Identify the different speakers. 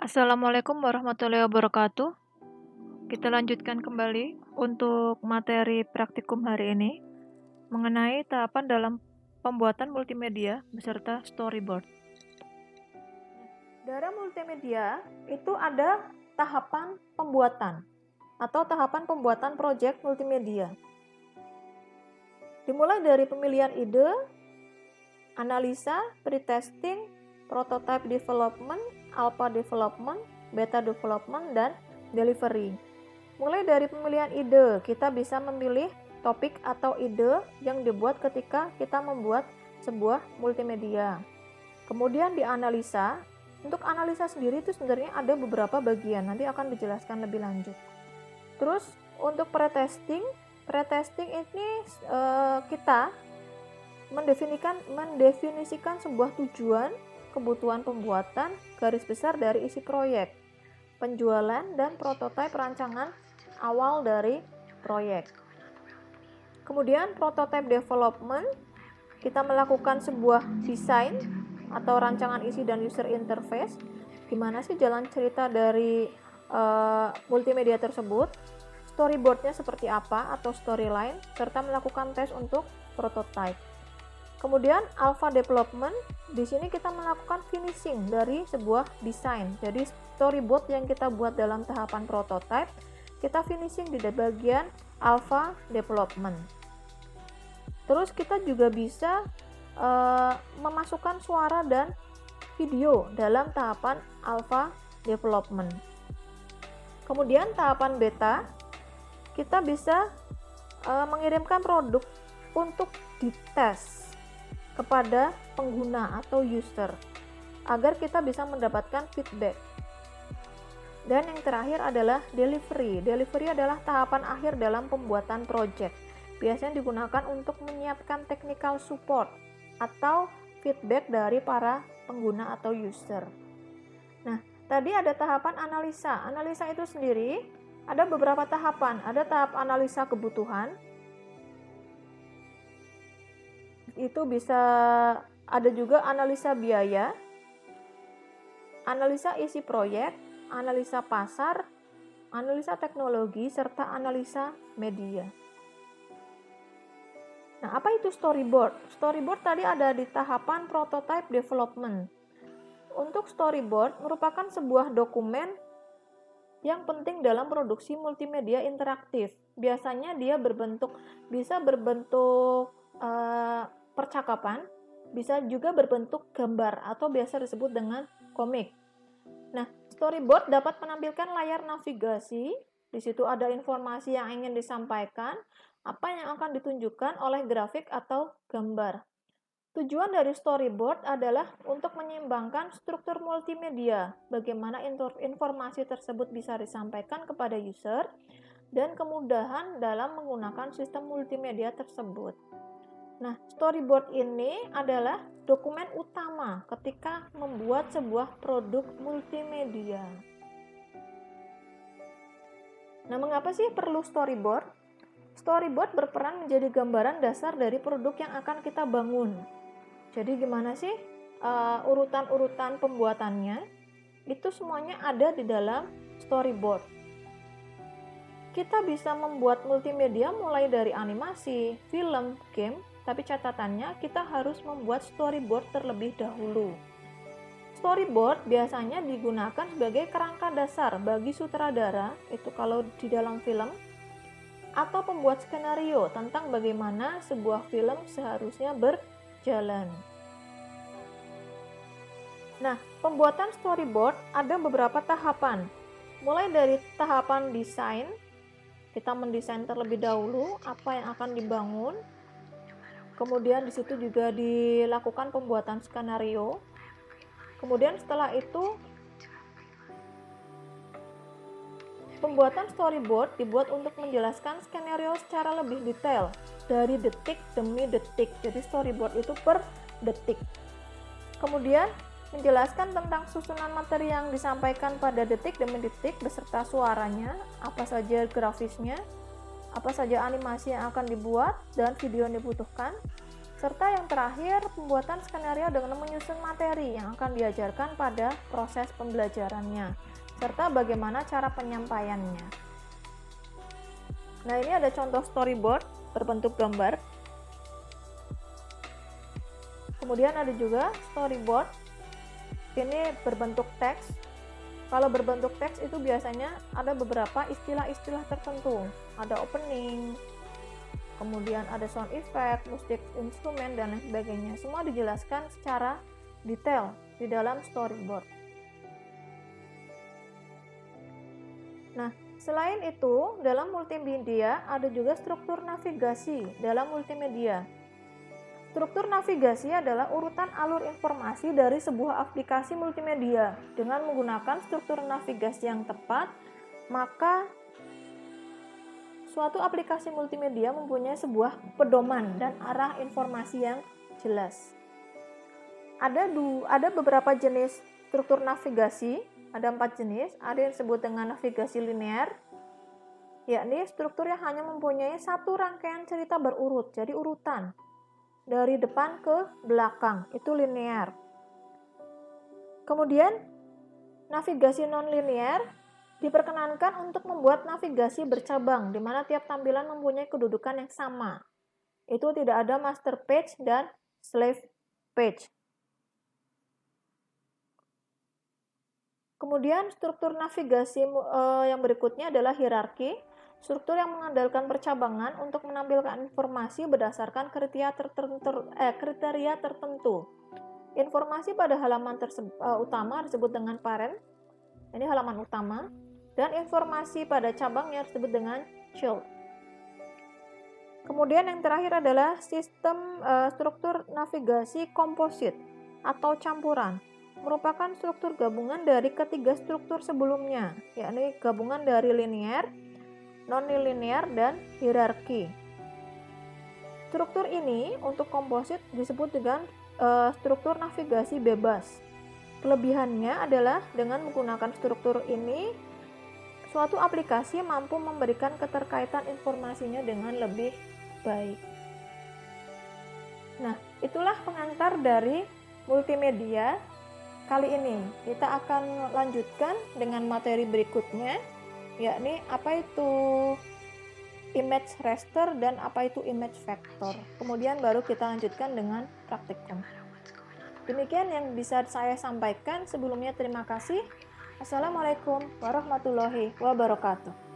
Speaker 1: Assalamualaikum warahmatullahi wabarakatuh. Kita lanjutkan kembali untuk materi praktikum hari ini mengenai tahapan dalam pembuatan multimedia beserta storyboard. Dalam multimedia itu ada tahapan pembuatan atau tahapan pembuatan proyek multimedia. Dimulai dari pemilihan ide, analisa, pre-testing, prototype development, alpha development, beta development, dan delivery. Mulai dari pemilihan ide, kita bisa memilih topik atau ide yang dibuat ketika kita membuat sebuah multimedia. Kemudian dianalisa. Untuk analisa sendiri itu sebenarnya ada beberapa bagian, nanti akan dijelaskan lebih lanjut. Terus untuk pretesting ini kita mendefinisikan sebuah tujuan, kebutuhan pembuatan, garis besar dari isi proyek, penjualan, dan prototipe rancangan awal dari proyek. Kemudian prototype development, kita melakukan sebuah desain atau rancangan isi dan user interface. Gimana sih jalan cerita dari multimedia tersebut? Storyboardnya seperti apa atau storyline, serta melakukan tes untuk prototype. Kemudian alpha development, di sini kita melakukan finishing dari sebuah desain. Jadi storyboard yang kita buat dalam tahapan prototype, kita finishing di bagian alpha development. Terus kita juga bisa memasukkan suara dan video dalam tahapan alpha development. Kemudian tahapan beta, kita bisa mengirimkan produk untuk dites kepada pengguna atau user agar kita bisa mendapatkan feedback. Dan yang terakhir adalah delivery. Delivery adalah tahapan akhir dalam pembuatan project. Biasanya digunakan untuk menyiapkan technical support atau feedback dari para pengguna atau user. Nah, tadi ada tahapan analisa. Analisa itu sendiri ada beberapa tahapan. Ada tahap analisa kebutuhan. Itu bisa ada juga analisa biaya, analisa isi proyek, analisa pasar, analisa teknologi, serta analisa media. Nah, apa itu storyboard? Storyboard tadi ada di tahapan prototype development. Untuk storyboard merupakan sebuah dokumen yang penting dalam produksi multimedia interaktif. Biasanya dia bisa berbentuk percakapan, bisa juga berbentuk gambar atau biasa disebut dengan komik. Nah, storyboard dapat menampilkan layar navigasi. Di situ ada informasi yang ingin disampaikan, apa yang akan ditunjukkan oleh grafik atau gambar. Tujuan dari storyboard adalah untuk menyeimbangkan struktur multimedia, bagaimana informasi tersebut bisa disampaikan kepada user, dan kemudahan dalam menggunakan sistem multimedia tersebut. Nah, storyboard ini adalah dokumen utama ketika membuat sebuah produk multimedia. Nah, mengapa sih perlu storyboard? Storyboard berperan menjadi gambaran dasar dari produk yang akan kita bangun. Jadi gimana sih urutan-urutan pembuatannya? Itu semuanya ada di dalam storyboard. Kita bisa membuat multimedia mulai dari animasi, film, game, tapi catatannya kita harus membuat storyboard terlebih dahulu. Storyboard biasanya digunakan sebagai kerangka dasar bagi sutradara, itu kalau di dalam film, atau pembuat skenario tentang bagaimana sebuah film seharusnya berjalan. Nah, pembuatan storyboard ada beberapa tahapan. Mulai dari tahapan desain, kita mendesain terlebih dahulu apa yang akan dibangun. Kemudian di situ juga dilakukan pembuatan skenario. Kemudian setelah itu pembuatan storyboard dibuat untuk menjelaskan skenario secara lebih detail dari detik demi detik. Jadi storyboard itu per detik. Kemudian menjelaskan tentang susunan materi yang disampaikan pada detik demi detik beserta suaranya, apa saja grafisnya, apa saja animasi yang akan dibuat dan video yang dibutuhkan, Serta yang terakhir, pembuatan skenario dengan menyusun materi yang akan diajarkan pada proses pembelajarannya, serta bagaimana cara penyampaiannya. Nah, ini ada contoh storyboard berbentuk gambar. Kemudian ada juga storyboard, ini berbentuk teks. Kalau berbentuk teks itu biasanya ada beberapa istilah-istilah tertentu. Ada opening, kemudian ada sound effect, musik instrumen, dan lain sebagainya. Semua dijelaskan secara detail di dalam storyboard. Nah, selain itu, dalam multimedia ada juga struktur navigasi dalam multimedia. Struktur navigasi adalah urutan alur informasi dari sebuah aplikasi multimedia. Dengan menggunakan struktur navigasi yang tepat, maka suatu aplikasi multimedia mempunyai sebuah pedoman dan arah informasi yang jelas. Ada beberapa jenis struktur navigasi, ada 4 jenis. Ada yang disebut dengan navigasi linear, yakni struktur yang hanya mempunyai satu rangkaian cerita berurut, jadi urutan dari depan ke belakang, itu linear. Kemudian navigasi non-linear diperkenankan untuk membuat navigasi bercabang, di mana tiap tampilan mempunyai kedudukan yang sama. Itu tidak ada master page dan slave page. Kemudian struktur navigasi yang berikutnya adalah hierarki. Struktur yang mengandalkan percabangan untuk menampilkan informasi berdasarkan kriteria tertentu. Informasi pada halaman utama disebut dengan parent, ini halaman utama, dan informasi pada cabangnya disebut dengan child. Kemudian yang terakhir adalah sistem struktur navigasi komposit atau campuran, merupakan struktur gabungan dari ketiga struktur sebelumnya, yakni gabungan dari linear, non-linear, dan hierarki. Struktur ini untuk komposit disebut dengan struktur navigasi bebas. Kelebihannya adalah dengan menggunakan struktur ini, suatu aplikasi mampu memberikan keterkaitan informasinya dengan lebih baik. Nah, itulah pengantar dari multimedia kali ini. Kita akan lanjutkan dengan materi berikutnya, yakni apa itu image raster dan apa itu image vector. Kemudian baru kita lanjutkan dengan praktikum. Demikian yang bisa saya sampaikan. Sebelumnya terima kasih. Assalamualaikum warahmatullahi wabarakatuh.